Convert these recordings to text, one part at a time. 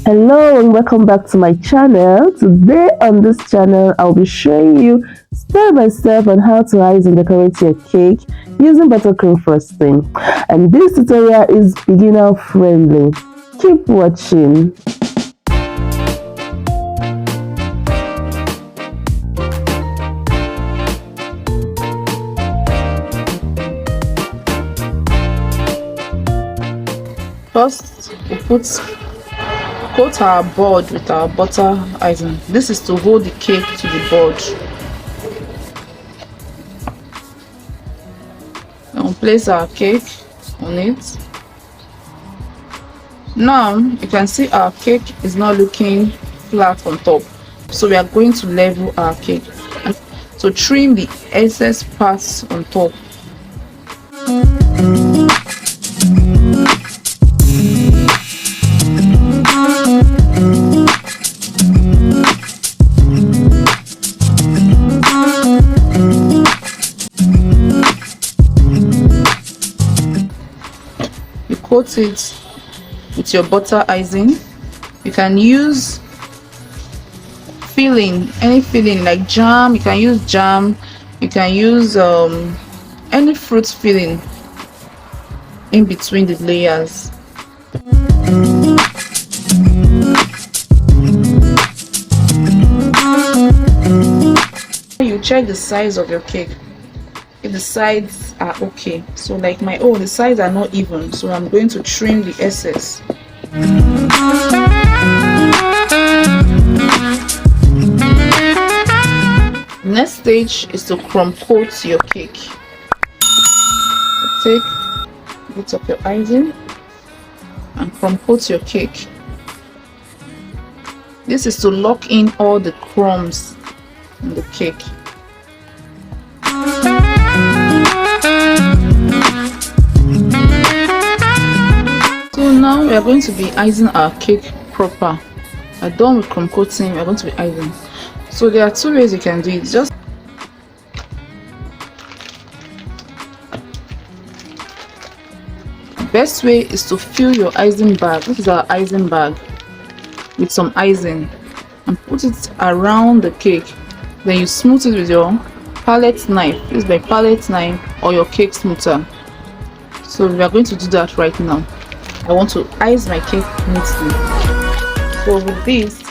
Hello and welcome back to my channel. Today on this channel, I'll be showing you step by step on how to ice and decorate your cake using buttercream frosting. And this tutorial is beginner friendly. Keep watching. First, we coat our board with our butter icing. This is to hold the cake to the board. Then we'll place our cake on it. Now you can see our cake is not looking flat on top, so we are going to level our cake and to trim the excess parts on top. You coat it with your butter icing. You can use filling, any filling like jam. You can use jam. You can use any fruit filling in between the layers. You check the size of your cake. If the sides are okay, so like my own, the sides are not even, so I'm going to trim the excess. Next stage is to crumb coat your cake. Take a bit of your icing and crumb coat your cake. This is to lock in all the crumbs in the cake. So now we are going to be icing our cake proper. We're done with crumb coating, we're going to be icing. So there are two ways you can do it. Just best way is to fill your icing bag. This is our icing bag with some icing and put it around the cake. Then you smooth it with your palette knife. This is my palette knife or your cake smoother. So we are going to do that right now. I want to ice my cake neatly. So with this,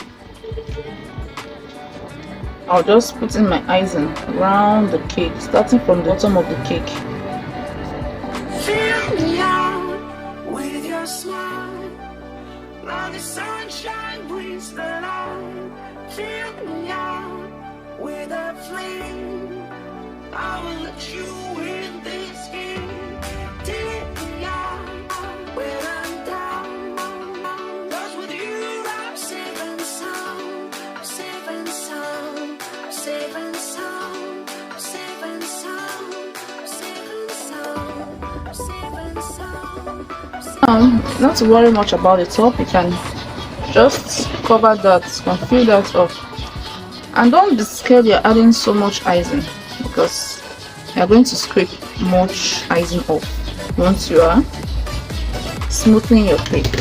I'll just put in my icing around the cake, starting from the bottom of the cake. Fill me out with your smile, like the sunshine brings the light. Fill me out with a flame, I will let you in this game. Take me out when I'm down, 'cause with you I'm safe and sound, safe and sound, safe and sound, safe and sound, safe and sound, safe and sound. Not to worry much about the top, you can just cover that, fill that up. And don't be scared you're adding so much icing, because you're going to scrape much icing off once you are smoothing your cake.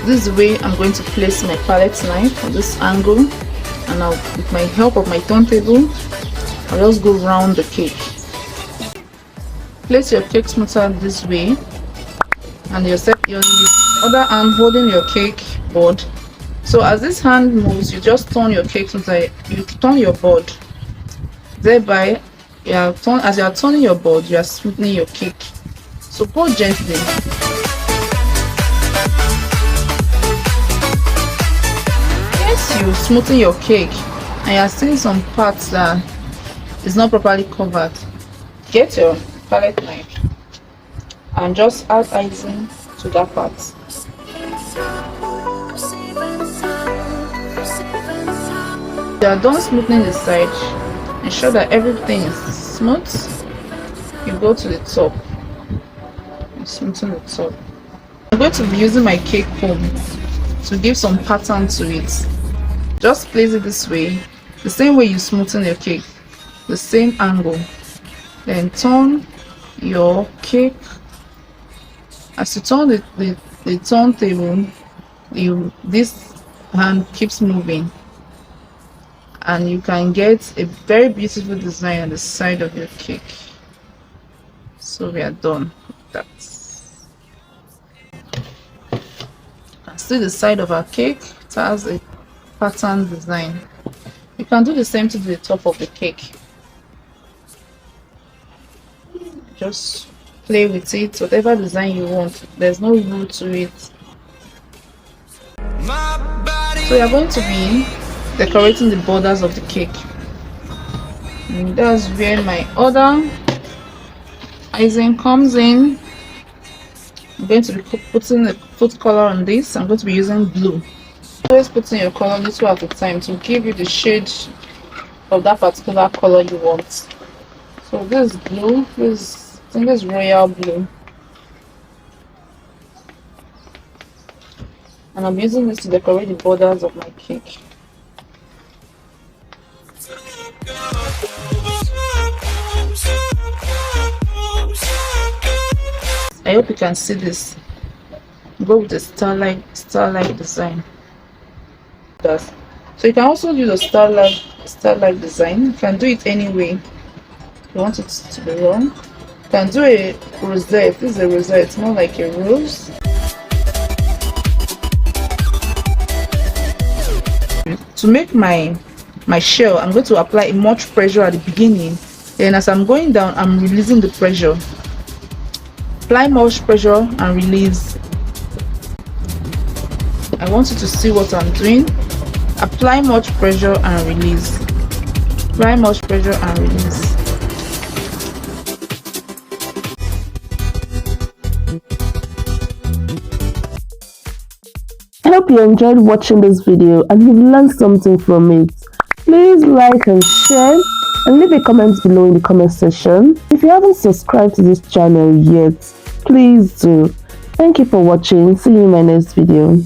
This is the way I'm going to place my palette knife on this angle, and I'll, with my help of my turntable, I'll just go round the cake. Place your cake smoother this way, and your other hand holding your cake board. So as this hand moves, you just turn your cake smoother, you turn your board. Thereby, as you are turning your board, you are smoothing your cake. So go gently. Yes, you smoothing your cake and you are seeing some parts that is not properly covered. Get your palette knife and just add icing to that part. You are done smoothing the side. Ensure that everything is smooth. You go to the top and smoothen the top. I'm going to be using my cake comb to give some pattern to it. Just place it this way, the same way you smoothen your cake, the same angle. Then turn your cake. As you turn the turntable, this hand keeps moving, and you can get a very beautiful design on the side of your cake. So we are done with that. You can see the side of our cake. It has a pattern design. You can do the same to the top of the cake. Just play with it, whatever design you want. There's no rule to it. So you're going to be decorating the borders of the cake. And that's where my other icing comes in. I'm going to be putting the food color on this. I'm going to be using blue. Always put in your color little at a time to give you the shade of that particular color you want. So this is blue. I think this is royal blue. And I'm using this to decorate the borders of my cake. I hope you can see this. Go with the starlight design. So you can also use a starlight design. You can do it any way you want it to be long. You can do a rosette. This is a rosette. It's more like a rose. To make my shell, I'm going to apply much pressure at the beginning. Then as I'm going down, I'm releasing the pressure. Apply much pressure and release. I want you to see what I'm doing. Apply much pressure and release. Apply much pressure and release. I hope you enjoyed watching this video and you've learned something from it. Please like and share and leave a comment below in the comment section. If you haven't subscribed to this channel yet, please do. Thank you for watching. See you in my next video.